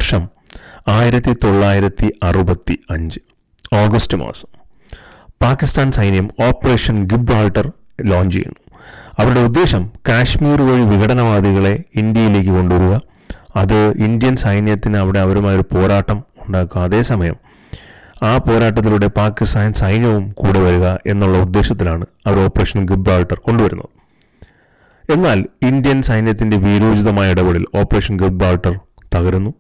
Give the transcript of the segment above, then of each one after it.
വർഷം 1965 ഓഗസ്റ്റ് മാസം പാകിസ്ഥാൻ സൈന്യം ഓപ്പറേഷൻ ഗിബ്രാൾട്ടർ ലോഞ്ച് ചെയ്യുന്നു. അവരുടെ ഉദ്ദേശം കാശ്മീർ വഴി വിഘടനവാദികളെ ഇന്ത്യയിലേക്ക് കൊണ്ടുവരിക, അത് ഇന്ത്യൻ സൈന്യത്തിന് അവിടെ അവരുമായൊരു പോരാട്ടം ഉണ്ടാക്കുക, അതേസമയം ആ പോരാട്ടത്തിലൂടെ പാകിസ്ഥാൻ സൈന്യവും കൂടെ വരിക എന്നുള്ള ഉദ്ദേശത്തിലാണ് അവർ ഓപ്പറേഷൻ ഗിബ്രാൾട്ടർ കൊണ്ടുവരുന്നത്. എന്നാൽ ഇന്ത്യൻ സൈന്യത്തിൻ്റെ വീരോചിതമായ ഇടപെടൽ ഓപ്പറേഷൻ ഗിബ്രാൾട്ടർ തകരുന്നു.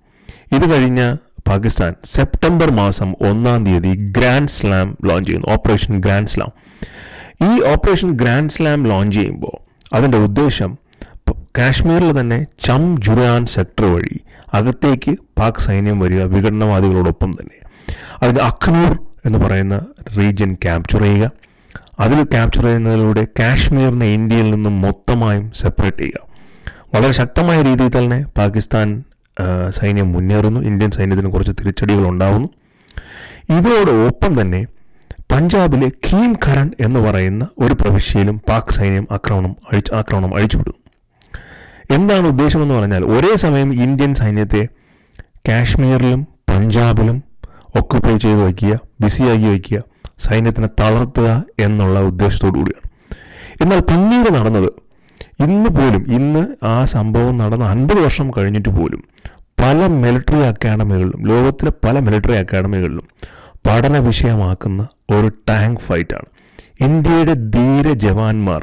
ഇത് കഴിഞ്ഞ പാകിസ്ഥാൻ സെപ്റ്റംബർ മാസം 1-ാം തീയതി ഗ്രാൻഡ് സ്ലാം ലോഞ്ച് ചെയ്യുന്നു, ഓപ്പറേഷൻ ഗ്രാൻഡ് സ്ലാം. ഈ ഓപ്പറേഷൻ ഗ്രാൻഡ് സ്ലാം ലോഞ്ച് ചെയ്യുമ്പോൾ അതിൻ്റെ ഉദ്ദേശം കാശ്മീരിൽ തന്നെ ചം ജുറാൻ സെക്ടർ വഴി അകത്തേക്ക് പാക് സൈന്യം വരിക, വിഘടനവാദികളോടൊപ്പം തന്നെ അതിന് അഖ്നൂർ എന്ന് പറയുന്ന റീജിയൻ ക്യാപ്ചർ ചെയ്യുക. അതിൽ ക്യാപ്ചർ ചെയ്യുന്നതിലൂടെ കാശ്മീരിനെ ഇന്ത്യയിൽ നിന്നും മൊത്തമായും സെപ്പറേറ്റ് ചെയ്യുക. വളരെ ശക്തമായ രീതിയിൽ തന്നെ പാകിസ്ഥാൻ സൈന്യം മുന്നേറുന്നു. ഇന്ത്യൻ സൈന്യത്തിന് കുറച്ച് തിരിച്ചടികൾ ഉണ്ടാകുന്നു. ഇതോടൊപ്പം തന്നെ പഞ്ചാബിലെ ഖീം ഖരൺ എന്ന് പറയുന്ന ഒരു പ്രവിശ്യയിലും പാക് സൈന്യം ആക്രമണം അഴിച്ചുവിടുന്നു. എന്താണ് ഉദ്ദേശമെന്ന് പറഞ്ഞാൽ ഒരേ സമയം ഇന്ത്യൻ സൈന്യത്തെ കാശ്മീരിലും പഞ്ചാബിലും ഒക്കുപ്പൈ ചെയ്ത് വയ്ക്കുക, ബിസിയാക്കി വയ്ക്കുക, സൈന്യത്തിനെ തളർത്തുക എന്നുള്ള ഉദ്ദേശത്തോടു കൂടിയാണ്. എന്നാൽ പിന്നീട് നടന്നത് ഇന്ന് ആ സംഭവം നടന്ന 50 വർഷം കഴിഞ്ഞിട്ട് പോലും പല മിലിറ്ററി അക്കാഡമികളിലും, ലോകത്തിലെ പല മിലിറ്ററി അക്കാഡമികളിലും പഠന വിഷയമാക്കുന്ന ഒരു ടാങ്ക് ഫൈറ്റാണ്. ഇന്ത്യയുടെ ധീര ജവാന്മാർ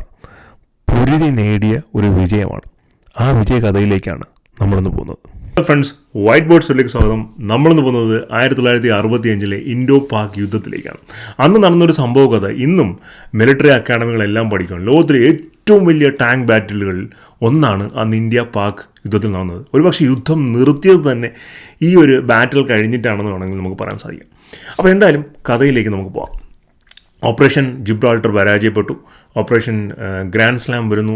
പൊരുതി നേടിയ ഒരു വിജയമാണ്. ആ വിജയ കഥയിലേക്കാണ് നമ്മളിന്ന് പോകുന്നത്. ഫ്രണ്ട്സ്, വൈറ്റ് ബോർഡ് സ്റ്റോറിലേക്ക് സ്വാഗതം. നമ്മളിന്ന് പോകുന്നത് 1965 ഇൻഡോ പാക് യുദ്ധത്തിലേക്കാണ്. അന്ന് നടന്നൊരു സംഭവ കഥ ഇന്നും മിലിറ്ററി അക്കാഡമികളെല്ലാം പഠിക്കണം. ലോകത്തിലെ ഏറ്റവും വലിയ ടാങ്ക് ബാറ്റിലുകളിൽ ഒന്നാണ് അന്ന് ഇന്ത്യ പാക് യുദ്ധത്തിൽ നടന്നത്. ഒരുപക്ഷെ യുദ്ധം നിർത്തിയത് തന്നെ ഈ ഒരു ബാറ്റിൽ കഴിഞ്ഞിട്ടാണെന്ന് വേണമെങ്കിൽ നമുക്ക് പറയാൻ സാധിക്കും. അപ്പോൾ എന്തായാലും കഥയിലേക്ക് നമുക്ക് പോകാം. ഓപ്പറേഷൻ ജിബ്രാൾട്ടർ പരാജയപ്പെട്ടു. ഓപ്പറേഷൻ ഗ്രാൻഡ് സ്ലാം വരുന്നു.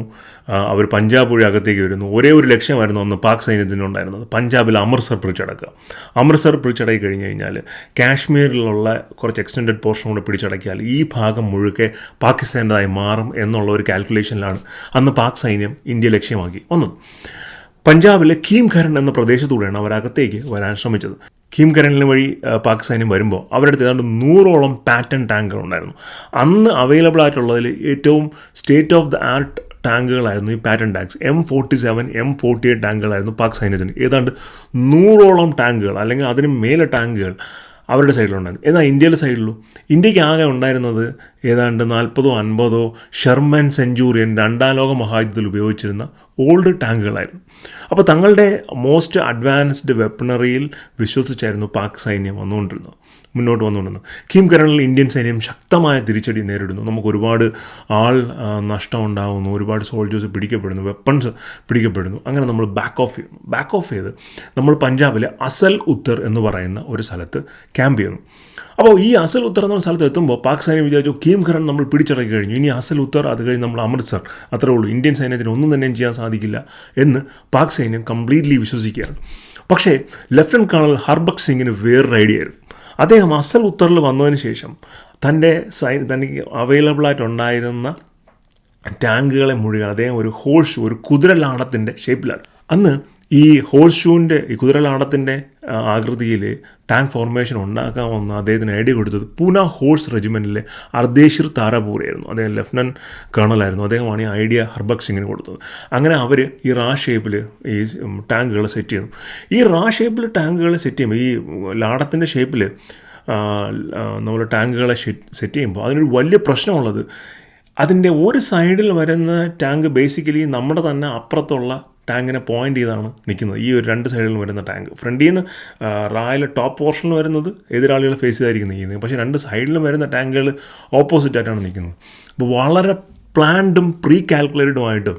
അവർ പഞ്ചാബ് വഴി അകത്തേക്ക് വരുന്നു. ഒരേ ഒരു ലക്ഷ്യമായിരുന്നു അന്ന് പാക് സൈന്യത്തിനുണ്ടായിരുന്നത്, പഞ്ചാബിൽ അമൃത്സർ പിടിച്ചടക്കുക. അമൃത്സർ പിടിച്ചടക്കി കഴിഞ്ഞ് കഴിഞ്ഞാൽ കാശ്മീരിലുള്ള കുറച്ച് എക്സ്റ്റെൻഡഡ് പോർഷൻ കൂടെ പിടിച്ചടക്കിയാൽ ഈ ഭാഗം മുഴുക്കെ പാകിസ്ഥാൻ്റെതായി മാറും എന്നുള്ള ഒരു കാൽക്കുലേഷനിലാണ് അന്ന് പാക് സൈന്യം ഇന്ത്യ ലക്ഷ്യമാക്കി വന്നത്. പഞ്ചാബിലെ ഖീം ഖരൺ എന്ന പ്രദേശത്തൂടെയാണ് അവരകത്തേക്ക് വരാൻ ശ്രമിച്ചത്. ഖീം ഖരണിന് വഴി പാക് സൈന്യം വരുമ്പോൾ അവരുടെ അടുത്ത് ഏതാണ്ട് 100ഓളം പാറ്റൻ ടാങ്കുകൾ ഉണ്ടായിരുന്നു. അന്ന് അവൈലബിൾ ആയിട്ടുള്ളതിൽ ഏറ്റവും സ്റ്റേറ്റ് ഓഫ് ദ ആർട്ട് ടാങ്കുകളായിരുന്നു ഈ Patton tanks. M47, M48 ടാങ്കുകളായിരുന്നു Pak സൈന്യത്തിന്. ഏതാണ്ട് 100ഓളം ടാങ്കുകൾ അല്ലെങ്കിൽ അതിന് മേലെ ടാങ്കുകൾ അവരുടെ സൈഡിലുണ്ടായിരുന്നു. എന്നാൽ ഇന്ത്യയിലെ സൈഡിലും ഇന്ത്യക്ക് ആകെ ഉണ്ടായിരുന്നത് ഏതാണ്ട് 40-50 ഷെർമൻ സെഞ്ചൂറിയൻ 2-ാം ലോക മഹായുദ്ധത്തിൽ ഉപയോഗിച്ചിരുന്ന ഓൾഡ് ടാങ്കുകളായിരുന്നു. അപ്പോൾ തങ്ങളുടെ മോസ്റ്റ് അഡ്വാൻസ്ഡ് വെപ്പണറിയിൽ വിശ്വസിച്ചായിരുന്നു പാക് സൈന്യം മുന്നോട്ട് വന്നുകൊണ്ടിരുന്നത്. ഖീം ഖരണിൽ ഇന്ത്യൻ സൈന്യം ശക്തമായ തിരിച്ചടി നേരിടുന്നു. നമുക്ക് ഒരുപാട് നഷ്ടം ഉണ്ടാകുന്നു, ഒരുപാട് സോൾജേഴ്സ് പിടിക്കപ്പെടുന്നു, വെപ്പൺസ് പിടിക്കപ്പെടുന്നു. അങ്ങനെ നമ്മൾ ബാക്ക് ഓഫ് ചെയ്ത് നമ്മൾ പഞ്ചാബിലെ അസൽ ഉത്തർ എന്ന് പറയുന്ന ഒരു സ്ഥലത്ത് ക്യാമ്പ് ചെയ്യുന്നു. അപ്പോൾ ഈ അസൽ ഉത്തർ എന്ന സ്ഥലത്ത് എത്തുമ്പോൾ പാക് സൈന്യം വിചാരിച്ചു ഖീം ഖരൺ നമ്മൾ പിടിച്ചടക്കി കഴിഞ്ഞു, ഇനി അസൽ ഉത്തർ, അത് കഴിഞ്ഞ് നമ്മൾ അമൃത്സർ, അത്രേ ഉള്ളൂ, ഇന്ത്യൻ സൈന്യത്തിന് ഒന്നും തന്നെ ചെയ്യാൻ സാധിക്കില്ല എന്ന് പാക് സൈന്യം കംപ്ലീറ്റ്ലി വിശ്വസിക്കുകയാണ്. പക്ഷേ ലഫ്റ്റനന്റ് കേണൽ ഹർബക്ത് സിംഗിന് വേറൊരു ഐഡിയ ആയിരുന്നു. അദ്ദേഹം അസൽ ഉത്തറിൽ വന്നതിന് ശേഷം തനിക്ക് അവൈലബിളായിട്ടുണ്ടായിരുന്ന ടാങ്കുകളെ മുഴുവൻ അദ്ദേഹം ഒരു കുതിരലാടത്തിൻ്റെ ഷേപ്പിലാണ്. അന്ന് ഈ കുതിരലാടത്തിൻ്റെ ആകൃതിയിൽ ടാങ്ക് ഫോർമേഷൻ ഉണ്ടാക്കാമെന്ന് അദ്ദേഹത്തിന് ഐഡിയ കൊടുത്തത് പൂന ഹോഴ്സ് റെജിമെൻറ്റിലെ അർദേഷിർ താരാപൂരായിരുന്നു. അദ്ദേഹം ലഫ്റ്റനൻറ്റ് കേണലായിരുന്നു. അദ്ദേഹമാണ് ഈ ഐഡിയ ഹർബക്ത് സിംഗിന് കൊടുത്തത്. അങ്ങനെ അവർ ഈ ഷേപ്പിൽ ഈ ടാങ്കുകൾ സെറ്റ് ചെയ്യുന്നു. ഈ ഷേപ്പിൽ ടാങ്കുകളെ സെറ്റ് ചെയ്യുമ്പോൾ, ഈ ലാടത്തിൻ്റെ ഷേപ്പിൽ നമ്മൾ ടാങ്കുകളെ സെറ്റ് ചെയ്യുമ്പോൾ അതിനൊരു വലിയ പ്രശ്നമുള്ളത്, അതിൻ്റെ ഒരു സൈഡിൽ വരുന്ന ടാങ്ക് ബേസിക്കലി നമ്മുടെ തന്നെ അപ്പുറത്തുള്ള ടാങ്കിനെ പോയിൻ്റ് ചെയ്താണ് നിൽക്കുന്നത്. ഈ ഒരു 2 സൈഡിലും വരുന്ന ടാങ്ക് ഫ്രണ്ടിൽ നിന്ന് റായിലെ ടോപ്പ് പോർഷനിൽ വരുന്നത് എതിരാളികളെ ഫേസ് ചെയ്തായിരിക്കും നിൽക്കുന്നത്. പക്ഷേ 2 സൈഡിലും വരുന്ന ടാങ്കുകൾ ഓപ്പോസിറ്റായിട്ടാണ് നിൽക്കുന്നത്. അപ്പോൾ വളരെ പ്ലാൻഡും പ്രീ കാൽക്കുലേറ്റഡുമായിട്ട്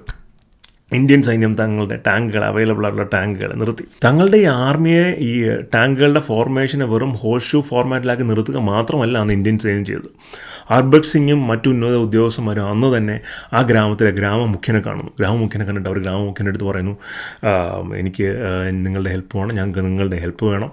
ഇന്ത്യൻ സൈന്യം തങ്ങളുടെ ടാങ്കുകൾ, അവൈലബിൾ ആയിട്ടുള്ള ടാങ്കുകൾ നിർത്തി. തങ്ങളുടെ ഈ ആർമിയെ ഈ ടാങ്കുകളുടെ ഫോർമേഷനെ വെറും ഹോഴ്സ് ഫോർമാറ്റിലാക്കി നിർത്തുക മാത്രമല്ല അന്ന് ഇന്ത്യൻ സൈന്യം ചെയ്തത്. ഹർബക്ത് സിംഗും മറ്റു ഉന്നത ഉദ്യോഗസ്ഥന്മാരും അന്ന് തന്നെ ആ ഗ്രാമത്തിലെ ഗ്രാമമുഖ്യനെ കാണുന്നു. ഗ്രാമമുഖ്യനെ കണ്ടിട്ട് അവർ ഗ്രാമമുഖ്യൻ്റെ അടുത്ത് പറയുന്നു, എനിക്ക് നിങ്ങളുടെ ഹെൽപ്പ് വേണം, ഞങ്ങൾക്ക് നിങ്ങളുടെ ഹെൽപ്പ് വേണം,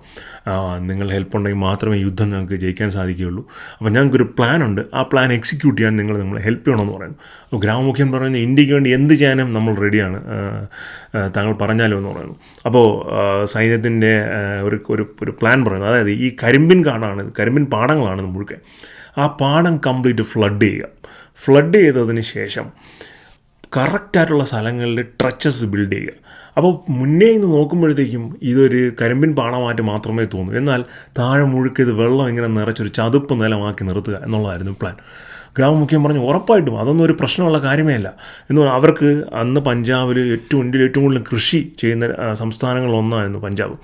നിങ്ങളുടെ ഹെൽപ്പ് ഉണ്ടെങ്കിൽ മാത്രമേ യുദ്ധം ഞങ്ങൾക്ക് ജയിക്കാൻ സാധിക്കുകയുള്ളൂ. അപ്പോൾ ഞങ്ങൾക്കൊരു പ്ലാനുണ്ട്, ആ പ്ലാൻ എക്സിക്യൂട്ട് ചെയ്യാൻ നമ്മളെ ഹെൽപ്പ് ചെയ്യണമെന്ന് പറയുന്നു. അപ്പോൾ ഗ്രാമമുഖ്യൻ പറയുന്നു, ഇന്ത്യക്ക് വേണ്ടി എന്ത് ചെയ്യാനും നമ്മൾ റെഡിയാണ്, ശരിയാണ്, താങ്കൾ പറഞ്ഞാലോ എന്ന് പറയുന്നു. അപ്പോൾ സൈന്യത്തിൻ്റെ ഒരു പ്ലാൻ പറയുന്നത്, അതായത് ഈ കരിമ്പിൻ പാടങ്ങളാണ് മുഴുവൻ. ആ പാടം കംപ്ലീറ്റ് ഫ്ലഡ് ചെയ്തതിന് ശേഷം കറക്റ്റായിട്ടുള്ള സ്ഥലങ്ങളിൽ ട്രച്ചസ് ബിൽഡ് ചെയ്യുക. അപ്പോൾ മുന്നേ നിന്ന് നോക്കുമ്പോഴത്തേക്കും ഇതൊരു കരിമ്പിൻ പാടമായിട്ട് മാത്രമേ തോന്നൂ, എന്നാൽ താഴെ മുഴുക്കിയത് വെള്ളം ഇങ്ങനെ നിറച്ചൊരു ചതുപ്പ് നിലമാക്കി നിർത്തുക എന്നുള്ളതായിരുന്നു പ്ലാൻ. ഗ്രാമമുഖ്യം പറഞ്ഞു ഉറപ്പായിട്ടും അതൊന്നും ഒരു പ്രശ്നമുള്ള കാര്യമേ അല്ല എന്ന് പറഞ്ഞാൽ, അവർക്ക് അന്ന് പഞ്ചാബിൽ ഇന്ത്യയിൽ ഏറ്റവും കൂടുതൽ കൃഷി ചെയ്യുന്ന സംസ്ഥാനങ്ങളിലൊന്നായിരുന്നു പഞ്ചാബ്.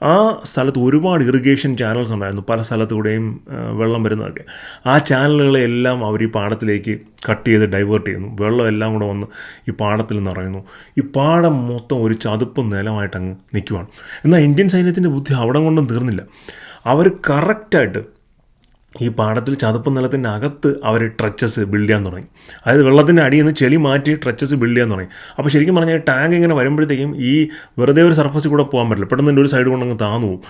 ആ സ്ഥലത്ത് ഒരുപാട് ഇറിഗേഷൻ ചാനൽസ് ഉണ്ടായിരുന്നു, പല സ്ഥലത്തുകൂടെയും വെള്ളം വരുന്നതൊക്കെ. ആ ചാനലുകളെല്ലാം അവർ ഈ പാടത്തിലേക്ക് കട്ട് ചെയ്ത് ഡൈവേർട്ട് ചെയ്യുന്നു. വെള്ളം എല്ലാം കൂടെ വന്ന് ഈ പാടത്തിൽ നിറയുന്നു. ഈ പാടം മൊത്തം ഒരു ചതുപ്പ് നിലമായിട്ട് അങ്ങ് നിൽക്കുവാണ്. എന്നാൽ ഇന്ത്യൻ സൈന്യത്തിൻ്റെ ബുദ്ധി അവിടെ കൊണ്ടും തീർന്നില്ല. അവർ കറക്റ്റായിട്ട് ഈ പാടത്തിൽ ചതുപ്പ് നിലത്തിൻ്റെ അകത്ത് അവർ ട്രച്ചസ് ബിൽഡ് ചെയ്യാൻ തുടങ്ങി. അതായത് വെള്ളത്തിൻ്റെ അടിയിൽ നിന്ന് ചെളി മാറ്റി ട്രച്ചസ് ബിൽഡ് ചെയ്യാൻ തുടങ്ങി. അപ്പോൾ ശരിക്കും പറഞ്ഞാൽ ടാങ്ക് ഇങ്ങനെ വരുമ്പോഴത്തേക്കും ഈ വെറുതെ ഒരു സർഫസിൽ കൂടെ പോകാൻ പറ്റില്ല, പെട്ടെന്ന് ഒരു സൈഡ് കൊണ്ടങ്ങ് താന്നു പോകും.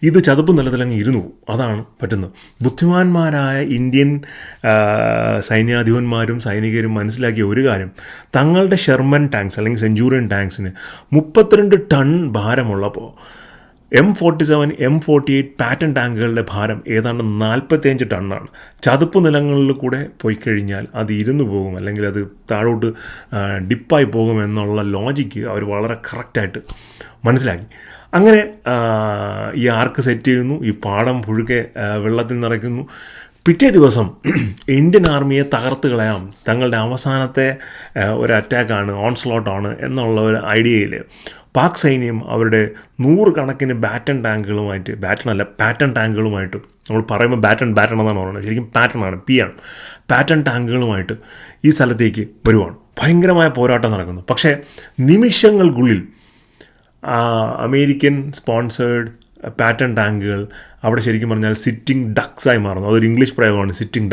ഇത് ചതുപ്പ് നിലത്തിലങ്ങ് ഇരുന്നു പോകും. അതാണ് പറ്റുന്നത്. ബുദ്ധിമാന്മാരായ ഇന്ത്യൻ സൈന്യാധിപന്മാരും സൈനികരും മനസ്സിലാക്കിയ ഒരു കാര്യം, തങ്ങളുടെ ഷെർമൻ ടാങ്ക്സ് അല്ലെങ്കിൽ സെഞ്ചൂറിയൻ ടാങ്ക്സിന് 32 ടൺ ഭാരമുള്ളപ്പോൾ M47, M48 പാറ്റൻ ടാങ്കുകളുടെ ഭാരം ഏതാണ്ട് 45 ടണ്ണാണ്. ചതുപ്പ് നിലങ്ങളിൽ കൂടെ പോയി കഴിഞ്ഞാൽ അത് ഇരുന്ന് പോകും, അല്ലെങ്കിൽ അത് താഴോട്ട് ഡിപ്പായി പോകും എന്നുള്ള ലോജിക്ക് അവർ വളരെ കറക്റ്റായിട്ട് മനസ്സിലാക്കി. അങ്ങനെ ഈ ആർക്ക് സെറ്റ് ചെയ്യുന്നു, ഈ പാടം പുഴുക്കെ വെള്ളത്തിൽ നിറയ്ക്കുന്നു. പിറ്റേ ദിവസം ഇന്ത്യൻ ആർമിയെ തകർത്ത് കളയാം, തങ്ങളുടെ അവസാനത്തെ ഒരു അറ്റാക്കാണ്, ഓൺസ്ലോട്ടാണ് എന്നുള്ള ഒരു ഐഡിയയിൽ പാക് സൈന്യം അവരുടെ 100 കണക്കിന് പാറ്റൻ ടാങ്കുകളുമായിട്ട്, നമ്മൾ പറയുമ്പോൾ ബാറ്റൺ എന്നാണ് പറയുന്നത്, ശരിക്കും പാറ്റൺ ആണ്, പാറ്റൺ ടാങ്കുകളുമായിട്ട് ഈ സ്ഥലത്തേക്ക് വരുവാണ്. ഭയങ്കരമായ പോരാട്ടം നടക്കുന്നു. പക്ഷേ നിമിഷങ്ങൾക്കുള്ളിൽ അമേരിക്കൻ സ്പോൺസേഡ് പാറ്റൺ ടാങ്കുകൾ അവിടെ ശരിക്കും പറഞ്ഞാൽ സിറ്റിംഗ് ഡക്സായി മാറുന്നു. അതൊരു ഇംഗ്ലീഷ് പ്രയോഗമാണ്, സിറ്റിംഗ്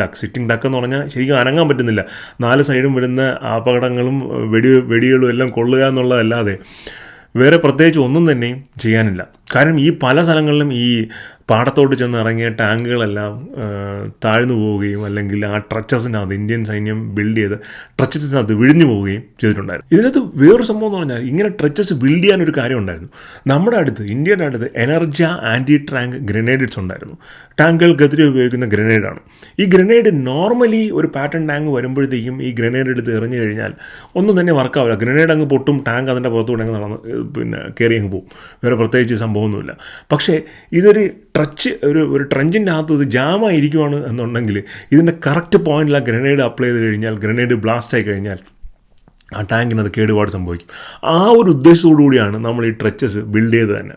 ഡക്ക് എന്ന് പറഞ്ഞാൽ ശരിക്കും അനങ്ങാൻ പറ്റുന്നില്ല. 4 സൈഡും വരുന്ന അപകടങ്ങളും വെടികളും എല്ലാം കൊള്ളുക എന്നുള്ളതല്ലാതെ വേറെ പ്രത്യേകിച്ച് ഒന്നും തന്നെയും ചെയ്യാനില്ല. കാരണം ഈ പല സ്ഥലങ്ങളിലും ഈ പാടത്തോട്ട് ചെന്ന് ഇറങ്ങിയ ടാങ്കുകളെല്ലാം താഴ്ന്നു പോവുകയും അല്ലെങ്കിൽ ആ ട്രച്ചസിനകത്ത് ഇന്ത്യൻ സൈന്യം ബിൽഡ് ചെയ്ത് ട്രച്ചസിനകത്ത് വിഴിഞ്ഞു പോവുകയും ചെയ്തിട്ടുണ്ടായിരുന്നു. ഇതിനകത്ത് വേറൊരു സംഭവം എന്ന് പറഞ്ഞാൽ, ഇങ്ങനെ ട്രച്ചസ് ബിൽഡ് ചെയ്യാനൊരു കാര്യം ഉണ്ടായിരുന്നു. നമ്മുടെ അടുത്ത്, ഇന്ത്യയുടെ അടുത്ത് എനർജ ആൻറ്റി ടാങ്ക് ഗ്രനേഡ്സ് ഉണ്ടായിരുന്നു. ടാങ്കുകൾക്കെതിരെ ഉപയോഗിക്കുന്ന ഗ്രനേഡാണ്. ഈ ഗ്രനേഡ് നോർമലി ഒരു പാറ്റൺ ടാങ്ക് വരുമ്പോഴത്തേക്കും ഈ ഗ്രനേഡ് എടുത്ത് എറിഞ്ഞു കഴിഞ്ഞാൽ ഒന്നും തന്നെ വർക്കാവില്ല. ഗ്രനേഡ് അങ്ങ് പൊട്ടും, ടാങ്ക് അതിൻ്റെ പുറത്തുകൂടെ അങ്ങ് നടന്ന് കയറി അങ്ങ് പോകും. വേറെ പ്രത്യേകിച്ച് സംഭവമൊന്നുമില്ല. പക്ഷേ ഇതൊരു ഒരു ട്രഞ്ചിൻ്റെ അകത്ത് ഇത് ജാമായിരിക്കുവാണ് എന്നുണ്ടെങ്കിൽ ഇതിൻ്റെ കറക്റ്റ് പോയിന്റിൽ ആ ഗ്രനേഡ് അപ്ലൈ ചെയ്ത് കഴിഞ്ഞാൽ, ഗ്രനേഡ് ബ്ലാസ്റ്റ് ആയി കഴിഞ്ഞാൽ ആ ടാങ്കിനത് കേടുപാട് സംഭവിക്കും. ആ ഒരു ഉദ്ദേശത്തോടു കൂടിയാണ് നമ്മൾ ഈ ട്രച്ചസ് ബിൽഡ് ചെയ്ത് തന്നെ.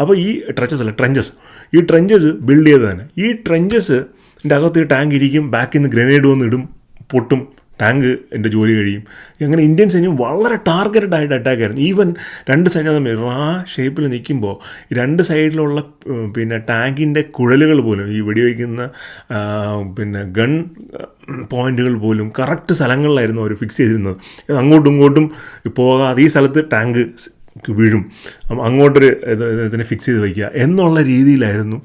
അപ്പോൾ ഈ ട്രഞ്ചസ് ബിൽഡ് ചെയ്ത് തന്നെ, ഈ ട്രഞ്ചസിൻ്റെ അകത്ത് ഈ ടാങ്ക് ഇരിക്കും, ബാക്കിൽ നിന്ന് ഗ്രനേഡ് വന്ന് ഇടും, പൊട്ടും, ടാങ്ക് എൻ്റെ ജോലി കഴിയും. അങ്ങനെ ഇന്ത്യൻ സൈന്യം വളരെ ടാർഗറ്റഡ് ആയിട്ട് അറ്റാക്ക് ആയിരുന്നു. ഈവൻ 2 സൈഡ് തമ്മിൽ ഷേപ്പിൽ നിൽക്കുമ്പോൾ 2 സൈഡിലുള്ള ടാങ്കിൻ്റെ കുഴലുകൾ പോലും, ഈ വെടിവയ്ക്കുന്ന ഗൺ പോയിന്റുകൾ പോലും കറക്റ്റ് സ്ഥലങ്ങളിലായിരുന്നു അവർ ഫിക്സ് ചെയ്തിരുന്നത്. അങ്ങോട്ടും ഇങ്ങോട്ടും പോകാതെ ഈ സ്ഥലത്ത് ടാങ്ക് വീഴും, അങ്ങോട്ടൊരു ഇതിനെ ഫിക്സ് ചെയ്ത് വയ്ക്കുക എന്നുള്ള രീതിയിലായിരുന്നു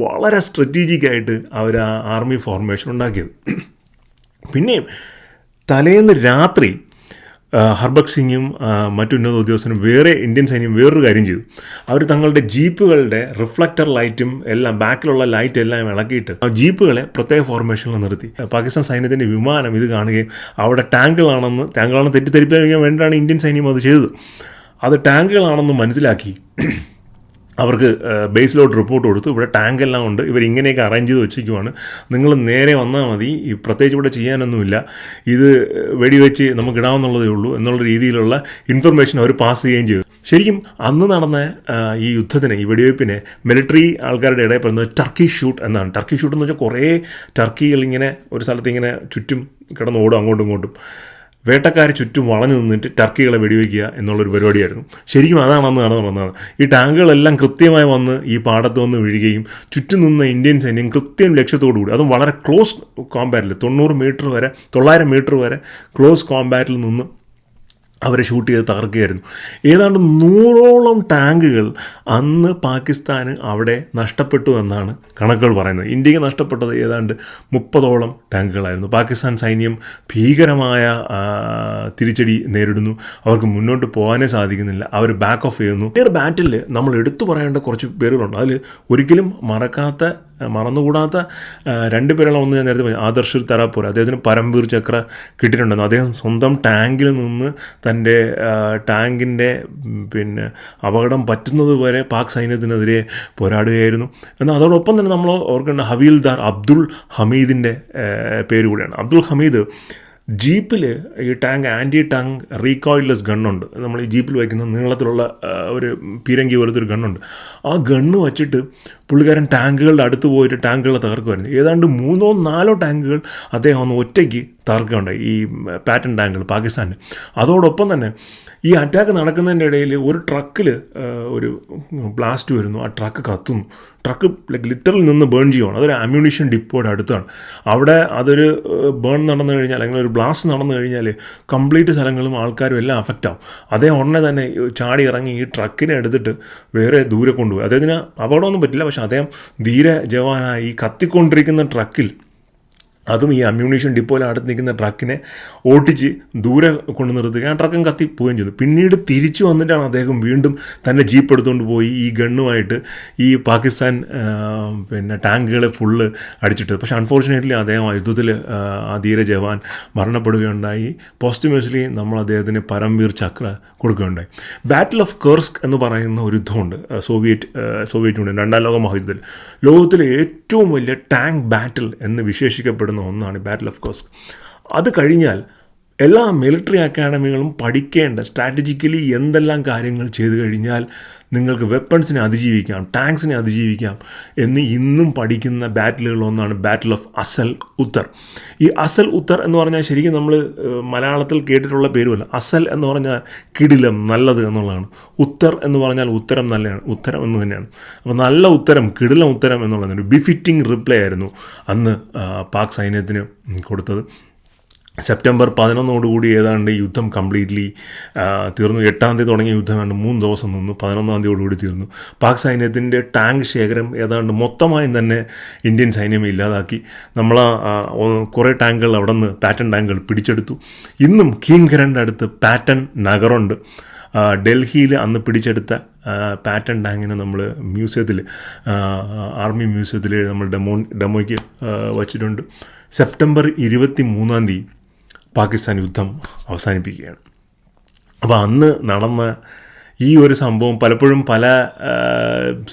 വളരെ സ്ട്രാറ്റജിക്കായിട്ട് അവർ ആ ആർമി ഫോർമേഷൻ ഉണ്ടാക്കിയത്. പിന്നെയും തലേന്ന് രാത്രി ഹർബക്ഷ് സിംഗും മറ്റുന്നത ഉദ്യോഗസ്ഥനും ഇന്ത്യൻ സൈന്യം വേറൊരു കാര്യം ചെയ്തു. അവർ തങ്ങളുടെ ജീപ്പുകളുടെ റിഫ്ലക്ടർ ലൈറ്റും എല്ലാം, ബാക്കിലുള്ള ലൈറ്റ് എല്ലാം ഇളക്കിയിട്ട് ആ ജീപ്പുകളെ പ്രത്യേക ഫോർമേഷനിൽ നിർത്തി. പാകിസ്ഥാൻ സൈന്യത്തിൻ്റെ വിമാനം ഇത് കാണുകയും അവിടെ ടാങ്കുകളാണെന്ന് തെറ്റിദ്ധരിപ്പിക്കാൻ വേണ്ടിയിട്ടാണ് ഇന്ത്യൻ സൈന്യം അത് ചെയ്തത്. അത് ടാങ്കുകളാണെന്ന് മനസ്സിലാക്കി അവർക്ക് ബേസിലോട്ട് റിപ്പോർട്ട് കൊടുത്തു, ഇവിടെ ടാങ്കെല്ലാം ഉണ്ട്, ഇവരിങ്ങനെയൊക്കെ അറേഞ്ച് ചെയ്ത് വെച്ചിരിക്കുവാണ്, നിങ്ങൾ നേരെ വന്നാൽ മതി, പ്രത്യേകിച്ച് ഇവിടെ ചെയ്യാനൊന്നുമില്ല, ഇത് വെടിവെച്ച് നമുക്ക് ഇടാമെന്നുള്ളതേ ഉള്ളൂ എന്നുള്ള രീതിയിലുള്ള ഇൻഫർമേഷൻ അവർ പാസ് ചെയ്യുകയും ചെയ്തു. ശരിക്കും അന്ന് നടന്ന ഈ യുദ്ധത്തിന്, ഈ വെടിവെപ്പിനെ മിലിറ്ററി ആൾക്കാരുടെ ഇടയിൽ പറയുന്നത് ടർക്കി ഷൂട്ട് എന്നാണ്. ടർക്കി ഷൂട്ട് എന്ന് വെച്ചാൽ കുറേ ടർക്കികൾ ഇങ്ങനെ ഒരു സ്ഥലത്ത് ഇങ്ങനെ ചുറ്റും കിടന്ന് ഓടും, അങ്ങോട്ടും ഇങ്ങോട്ടും. വേട്ടക്കാർ ചുറ്റും വളഞ്ഞു നിന്നിട്ട് ടർക്കികളെ വെടിവെക്കുക എന്നുള്ളൊരു പരിപാടിയായിരുന്നു. ശരിക്കും അതാണ് അന്ന് നടന്നത്. ഈ ടാങ്കുകളെല്ലാം കൃത്യമായി വന്ന് ഈ പാടത്ത് വന്ന് വീഴുകയും ചുറ്റും നിന്ന ഇന്ത്യൻ സൈന്യം കൃത്യം ലക്ഷ്യത്തോടു കൂടി, അതും വളരെ ക്ലോസ് കോമ്പാറ്റിൽ 900 മീറ്റർ വരെ ക്ലോസ് കോമ്പാറ്റിൽ നിന്ന് അവരെ ഷൂട്ട് ചെയ്ത് തകർക്കുകയായിരുന്നു. ഏതാണ്ട് 100ഓളം ടാങ്കുകൾ അന്ന് പാകിസ്ഥാന് അവിടെ നഷ്ടപ്പെട്ടു എന്നാണ് കണക്കുകൾ പറയുന്നത്. ഇന്ത്യക്ക് നഷ്ടപ്പെട്ടത് ഏതാണ്ട് 30ഓളം ടാങ്കുകളായിരുന്നു. പാകിസ്ഥാൻ സൈന്യം ഭീകരമായ തിരിച്ചടി നേരിടുന്നു. അവർക്ക് മുന്നോട്ട് പോകാനേ സാധിക്കുന്നില്ല. അവർ ബാക്ക് ഓഫ് ചെയ്യുന്നു. ഈ ഒരു ബാറ്റിൽ നമ്മൾ എടുത്തു പറയേണ്ട കുറച്ച് പേരുകളുണ്ട്. അതിൽ ഒരിക്കലും മറന്നുകൂടാത്ത 2 പേരുള്ള ഒന്ന് ഞാൻ നേരത്തെ പറഞ്ഞു, ആദർശ് തറാപ്പൂർ. അദ്ദേഹത്തിന് പരംവീർ ചക്ര കിട്ടിയിട്ടുണ്ടെന്ന്. അദ്ദേഹം സ്വന്തം ടാങ്കിൽ നിന്ന് തൻ്റെ ടാങ്കിൻ്റെ അപകടം പറ്റുന്നത് വരെ പാക് സൈന്യത്തിനെതിരെ പോരാടുകയായിരുന്നു. എന്നാൽ അതോടൊപ്പം തന്നെ നമ്മൾ ഓർക്കേണ്ട ഹവീൽദാർ അബ്ദുൾ ഹമീദിൻ്റെ പേര് കൂടിയാണ്. അബ്ദുൾ ഹമീദ് ജീപ്പിൽ ഈ ആൻറ്റി ടാങ്ക് റീകോയിൽലെസ് ഗണ്ണുണ്ട്. നമ്മൾ ഈ ജീപ്പിൽ വയ്ക്കുന്ന നീളത്തിലുള്ള ഒരു പീരങ്കി പോലത്തെ ഒരു ഗണ്ണുണ്ട്. ആ ഗണ്ണ് വച്ചിട്ട് പുള്ളിക്കാരൻ ടാങ്കുകളുടെ അടുത്ത് പോയിട്ട് ടാങ്കുകളെ തകർക്കുമായിരുന്നു. ഏതാണ്ട് 3-4 ടാങ്കുകൾ അദ്ദേഹം ഒന്ന് ഒറ്റയ്ക്ക് തകർക്കുകയുണ്ടായി, ഈ പാറ്റൻ ടാങ്കുകൾ പാകിസ്ഥാൻ്റെ. അതോടൊപ്പം തന്നെ ഈ അറ്റാക്ക് നടക്കുന്നതിൻ്റെ ഇടയിൽ ഒരു ട്രക്കിൽ ഒരു ബ്ലാസ്റ്റ് വരുന്നു. ആ ട്രക്ക് കത്തുന്നു. ട്രക്ക് ലിറ്ററിൽ നിന്ന് ബേൺ ചെയ്യുകയാണ്. അതൊരു അമ്യൂണിഷൻ ഡിപ്പോയുടെ അടുത്താണ്. അവിടെ അതൊരു ബേൺ നടന്നു കഴിഞ്ഞാൽ, അല്ലെങ്കിൽ ഒരു ബ്ലാസ്റ്റ് നടന്നു കഴിഞ്ഞാൽ കംപ്ലീറ്റ് സ്ഥലങ്ങളും ആൾക്കാരും എല്ലാം അഫക്റ്റ് ആവും. അദ്ദേഹം ഉടനെ തന്നെ ചാടി ഇറങ്ങി ഈ ട്രക്കിനെ എടുത്തിട്ട് വേറെ ദൂരെ കൊണ്ടുപോയി. അദ്ദേഹത്തിന് അപകടമൊന്നും പറ്റില്ല. പക്ഷേ അദ്ദേഹം ധീര ജവാനായി ഈ കത്തിക്കൊണ്ടിരിക്കുന്ന ട്രക്കിൽ, അതും ഈ അമ്യൂണീഷൻ ഡിപ്പോയിൽ അടുത്ത് നിൽക്കുന്ന ട്രക്കിനെ ഓട്ടിച്ച് ദൂരെ കൊണ്ട് നിർത്തുക. ആ ട്രക്കും കത്തി പോവുകയും ചെയ്തു. പിന്നീട് തിരിച്ചു വന്നിട്ടാണ് അദ്ദേഹം വീണ്ടും തൻ്റെ ജീപ്പ് എടുത്തുകൊണ്ട് പോയി ഈ ഗണ്ണുമായിട്ട് ഈ പാകിസ്ഥാൻ ടാങ്കുകളെ ഫുള്ള് അടിച്ചിട്ടത്. പക്ഷേ അൺഫോർച്ചുനേറ്റ്ലി അദ്ദേഹം ആ യുദ്ധത്തിൽ ആ ധീര ജവാൻ മരണപ്പെടുകയുണ്ടായി. പോസ്റ്റ്യൂമസ്ലി നമ്മൾ അദ്ദേഹത്തിന് പരംവീർ ചക്ര കൊടുക്കുകയുണ്ടായി. ബാറ്റിൽ ഓഫ് കർസ്ക് എന്ന് പറയുന്ന ഒരു യുദ്ധമുണ്ട് സോവിയറ്റ് യൂണിയൻ 2ാം ലോക മഹായുദ്ധത്തിൽ. ലോകത്തിലെ ഏറ്റവും വലിയ ടാങ്ക് ബാറ്റിൽ എന്ന് വിശേഷിക്കപ്പെടുന്ന ഒന്നാണ് ബാറ്റിൽ ഓഫ് കർസ്ക്. അത് കഴിഞ്ഞാൽ എല്ലാ മിലിറ്ററി അക്കാഡമികളും പഠിക്കേണ്ട സ്ട്രാറ്റജിക്കലി എന്തെല്ലാം കാര്യങ്ങൾ ചെയ്തു കഴിഞ്ഞാൽ നിങ്ങൾക്ക് വെപ്പൺസിനെ അതിജീവിക്കാം, ടാങ്ക്സിനെ അതിജീവിക്കാം എന്ന് ഇന്നും പഠിക്കുന്ന ബാറ്റിലുകളൊന്നാണ് ബാറ്റിൽ ഓഫ് അസൽ ഉത്തർ. ഈ അസൽ ഉത്തർ എന്ന് പറഞ്ഞാൽ ശരിക്കും നമ്മൾ മലയാളത്തിൽ കേട്ടിട്ടുള്ള പേരുമല്ല. അസൽ എന്ന് പറഞ്ഞാൽ കിടിലം, നല്ലത് എന്നുള്ളതാണ്. ഉത്തർ എന്ന് പറഞ്ഞാൽ ഉത്തരം നല്ലതാണ്, ഉത്തരം എന്ന് തന്നെയാണ്. അപ്പോൾ നല്ല ഉത്തരം, കിടിലം ഉത്തരം എന്നുള്ളതാണ്. ഒരു ബിഫിറ്റിംഗ് റിപ്ലൈ ആയിരുന്നു അന്ന് പാക് സൈന്യത്തിന് കൊടുത്തത്. സെപ്റ്റംബർ 11 ഏതാണ്ട് യുദ്ധം കംപ്ലീറ്റ്ലി തീർന്നു. 8-ാം തീയതി തുടങ്ങിയ യുദ്ധം ഏതാണ്ട് 3 ദിവസം നിന്നു. 11-ാം തീയതിയോടുകൂടി തീർന്നു. പാക് സൈന്യത്തിൻ്റെ ടാങ്ക് ശേഖരം ഏതാണ്ട് മൊത്തമായും തന്നെ ഇന്ത്യൻ സൈന്യം ഇല്ലാതാക്കി. നമ്മൾ കുറേ ടാങ്കുകൾ അവിടെ നിന്ന് പാറ്റൻ ടാങ്കുകൾ പിടിച്ചെടുത്തു. ഇന്നും ഖീംഖരൻ്റെ അടുത്ത് പാറ്റൻ നഗറുണ്ട്. ഡൽഹിയിൽ അന്ന് പിടിച്ചെടുത്ത പാറ്റൻ ടാങ്കിനെ നമ്മൾ മ്യൂസിയത്തിൽ, ആർമി മ്യൂസിയത്തിൽ നമ്മൾ ഡെമോയ്ക്ക് വച്ചിട്ടുണ്ട്. സെപ്റ്റംബർ 23-ാം തീയതി പാകിസ്ഥാൻ യുദ്ധം അവസാനിപ്പിക്കുകയാണ്. അപ്പോൾ അന്ന് നടന്ന ഈ ഒരു സംഭവം പലപ്പോഴും പല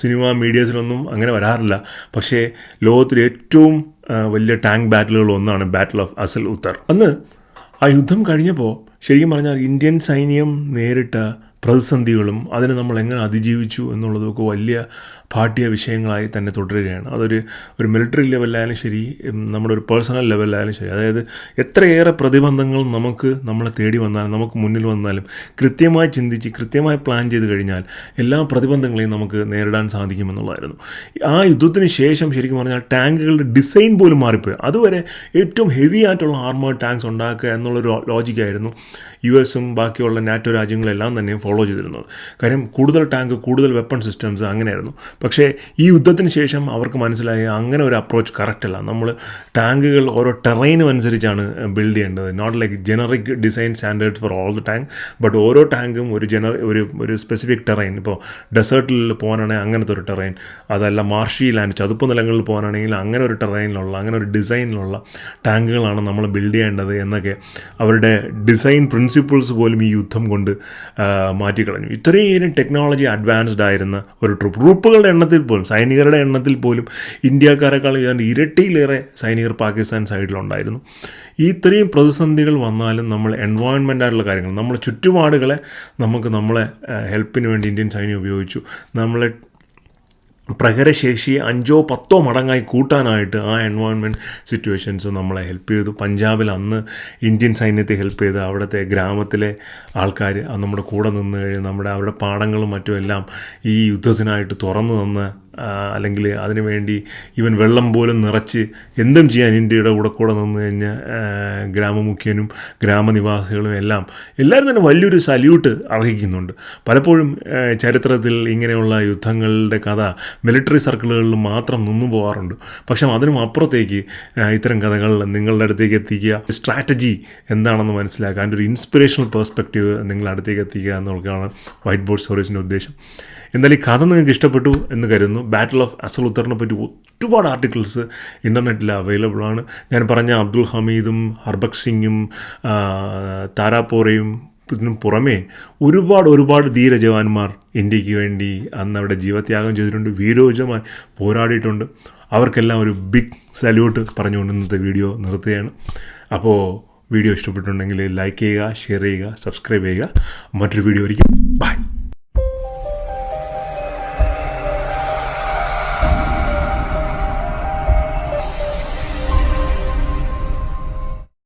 സിനിമ മീഡിയസിലൊന്നും അങ്ങനെ വരാറില്ല. പക്ഷേ ലോകത്തിലെ ഏറ്റവും വലിയ ടാങ്ക് ബാറ്റിലുകൾ ഒന്നാണ് ബാറ്റിൽ ഓഫ് അസൽ ഉത്തർ. അന്ന് ആ യുദ്ധം കഴിഞ്ഞപ്പോൾ ശരിക്കും പറഞ്ഞാൽ ഇന്ത്യൻ സൈന്യം നേരിട്ട പ്രതിസന്ധികളും അതിനെ നമ്മൾ എങ്ങനെ അതിജീവിച്ചു എന്നുള്ളതൊക്കെ വലിയ പാഠ്യ വിഷയങ്ങളായി തന്നെ തുടരുകയാണ്. ഒരു മിലിറ്ററി ലെവലിലായാലും ശരി, നമ്മുടെ ഒരു പേഴ്സണൽ ലെവലിലായാലും ശരി. അതായത് എത്രയേറെ പ്രതിബന്ധങ്ങൾ നമ്മളെ തേടി വന്നാലും, നമുക്ക് മുന്നിൽ വന്നാലും കൃത്യമായി ചിന്തിച്ച് കൃത്യമായി പ്ലാൻ ചെയ്ത് കഴിഞ്ഞാൽ എല്ലാ പ്രതിബന്ധങ്ങളെയും നമുക്ക് നേരിടാൻ സാധിക്കുമെന്നുള്ളതായിരുന്നു. ആ യുദ്ധത്തിന് ശേഷം ശരിക്കും പറഞ്ഞാൽ ടാങ്കുകളുടെ ഡിസൈൻ പോലും മാറിപ്പോയി. അതുവരെ ഏറ്റവും ഹെവി ആയിട്ടുള്ള ആർമേർഡ് ടാങ്ക്സ് ഉണ്ടാക്കുക എന്നുള്ളൊരു ലോജിക്കായിരുന്നു US-ഉം ബാക്കിയുള്ള നാറ്റോ രാജ്യങ്ങളെല്ലാം തന്നെ ഫോളോ ചെയ്തിരുന്നത്. കാര്യം കൂടുതൽ ടാങ്ക്, കൂടുതൽ വെപ്പൺ സിസ്റ്റംസ് അങ്ങനെയായിരുന്നു. പക്ഷേ ഈ യുദ്ധത്തിന് ശേഷം അവർക്ക് മനസ്സിലായി അങ്ങനെ ഒരു അപ്രോച്ച് കറക്റ്റല്ല. നമ്മൾ ടാങ്കുകൾ ഓരോ ടെറൈനും അനുസരിച്ചാണ് ബിൽഡ് ചെയ്യേണ്ടത്. Not like generic design standard for all the tank, but ഓരോ ടാങ്കും ഒരു സ്പെസിഫിക് ടെറൈൻ. ഇപ്പോൾ ഡെസേർട്ടിൽ പോകാനാണെങ്കിൽ അങ്ങനത്തെ ഒരു ടെറൈൻ, അതല്ല മാർഷി ലാൻഡ് ചതുപ്പ് നിലങ്ങളിൽ പോകാനാണെങ്കിൽ അങ്ങനെ ഒരു ടെറൈനിലുള്ള, അങ്ങനെ ഒരു ഡിസൈനിലുള്ള ടാങ്കുകളാണ് നമ്മൾ ബിൽഡ് ചെയ്യേണ്ടത് എന്നൊക്കെ അവരുടെ ഡിസൈൻ പ്രിൻസിപ്പിൾസ് പോലും ഈ യുദ്ധം കൊണ്ട് മാറ്റിക്കളഞ്ഞു. ഇത്രയും ടെക്നോളജി അഡ്വാൻസ്ഡ് ആയിരുന്ന ഒരു ട്രൂപ്പുകളുടെ എണ്ണത്തിൽ പോലും, സൈനികരുടെ എണ്ണത്തിൽ പോലും ഇന്ത്യക്കാരെക്കാൾ ഏതാണ്ട് ഇരട്ടിയിലേറെ സൈനികർ പാകിസ്ഥാൻ സൈഡിലുണ്ടായിരുന്നു. ഈ ഇത്രയും പ്രതിസന്ധികൾ വന്നാലും നമ്മൾ എൻവയോൺമെൻറ്റായിട്ടുള്ള കാര്യങ്ങൾ, നമ്മുടെ ചുറ്റുപാടുകളെ നമ്മളെ ഹെൽപ്പിന് വേണ്ടി ഇന്ത്യൻ സൈന്യം ഉപയോഗിച്ചു. നമ്മളെ പ്രഹരശേഷി 5-10 മടങ്ങായി കൂട്ടാനായിട്ട് ആ എൻവയോൺമെൻറ്റ് സിറ്റുവേഷൻസ് നമ്മളെ ഹെൽപ്പ് ചെയ്തു. പഞ്ചാബിൽ അന്ന് ഇന്ത്യൻ സൈന്യത്തെ ഹെൽപ്പ് ചെയ്ത് അവിടുത്തെ ഗ്രാമത്തിലെ ആൾക്കാർ നമ്മുടെ കൂടെ നിന്ന് കഴിഞ്ഞ് അവരുടെ പാടങ്ങളും മറ്റും എല്ലാം ഈ യുദ്ധത്തിനായിട്ട് തുറന്നു തന്ന അല്ലെങ്കിൽ അതിനുവേണ്ടി ഇവൻ വെള്ളം പോലും നിറച്ച് എന്തും ചെയ്യാൻ ഇന്ത്യയുടെ കൂടെ നിന്ന് കഴിഞ്ഞ ഗ്രാമമുഖ്യനും ഗ്രാമനിവാസികളും എല്ലാവരും തന്നെ വലിയൊരു സല്യൂട്ട് അർഹിക്കുന്നുണ്ട്. പലപ്പോഴും ചരിത്രത്തിൽ ഇങ്ങനെയുള്ള യുദ്ധങ്ങളുടെ കഥ മിലിറ്ററി സർക്കിളുകളിൽ മാത്രം നിന്നു പോകാറുണ്ട്. പക്ഷേ അതിനും അപ്പുറത്തേക്ക് ഇത്തരം കഥകൾ നിങ്ങളുടെ അടുത്തേക്ക് എത്തിക്കുക, സ്ട്രാറ്റജി എന്താണെന്ന് മനസ്സിലാക്കുക, അതിൻ്റെ ഒരു ഇൻസ്പിറേഷണൽ പെർസ്പെക്റ്റീവ് നിങ്ങളുടെ അടുത്തേക്ക് എത്തിക്കുക എന്നുള്ളതാണ് വൈറ്റ് ബോർഡ് സ്റ്റോറീസിൻ്റെ ഉദ്ദേശം. എന്തായാലും ഈ കഥ നിങ്ങൾക്ക് ഇഷ്ടപ്പെട്ടു എന്ന് കരുതുന്നു. ബാറ്റിൽ ഓഫ് അസൽ ഉത്തറിനെ പറ്റി ഒരുപാട് ആർട്ടിക്കിൾസ് ഇൻ്റർനെറ്റിൽ അവൈലബിൾ ആണ്. ഞാൻ പറഞ്ഞ അബ്ദുൽ ഹമീദും ഹർബക് സിംഗും താരാപോറയും ഇതിനും പുറമേ ഒരുപാട് ധീര ജവാന്മാർ ഇന്ത്യക്ക് വേണ്ടി അന്ന് അവിടെ ജീവത്യാഗം ചെയ്തിട്ടുണ്ട്, വീരോചിതമായി പോരാടിയിട്ടുണ്ട്. അവർക്കെല്ലാം ഒരു ബിഗ് സല്യൂട്ട് പറഞ്ഞുകൊണ്ട് ഇന്നത്തെ വീഡിയോ നിർത്തുകയാണ്. അപ്പോൾ വീഡിയോ ഇഷ്ടപ്പെട്ടുണ്ടെങ്കിൽ ലൈക്ക് ചെയ്യുക, ഷെയർ ചെയ്യുക, സബ്സ്ക്രൈബ് ചെയ്യുക. മറ്റൊരു വീഡിയോ ആയിരിക്കും.